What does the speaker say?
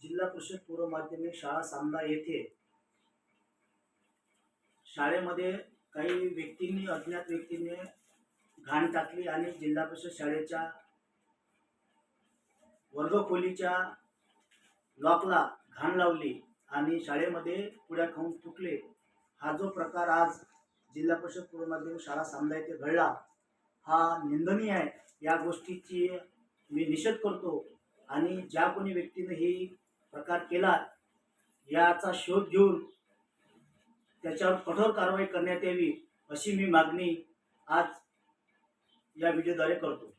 जिल्हा परिषद पूर्व माध्यमिक शाळा सांदा येथे शाळेमध्ये काही व्यक्तींनी अज्ञात व्यक्तींनी घाण टाकली आणि जिल्हा परिषद शाळेच्या वर्गखोलीच्या लॉकला घाण लावली आणि शाळेमध्ये पुड्या खाऊन तुटले। हा जो प्रकार आज जिल्हा परिषद पूर्व माध्यमिक शाळा सांदा येथे घडला हा निंदनीय आहे। या गोष्टीची मी निषेध करतो आणि ज्या कोणी व्यक्तीने ही प्रकार केला याचा शोध घेऊन त्याच्यावर कठोर कारवाई करण्यात यावी अशी मी मागणी आज या व्हिडिओद्वारे करतो।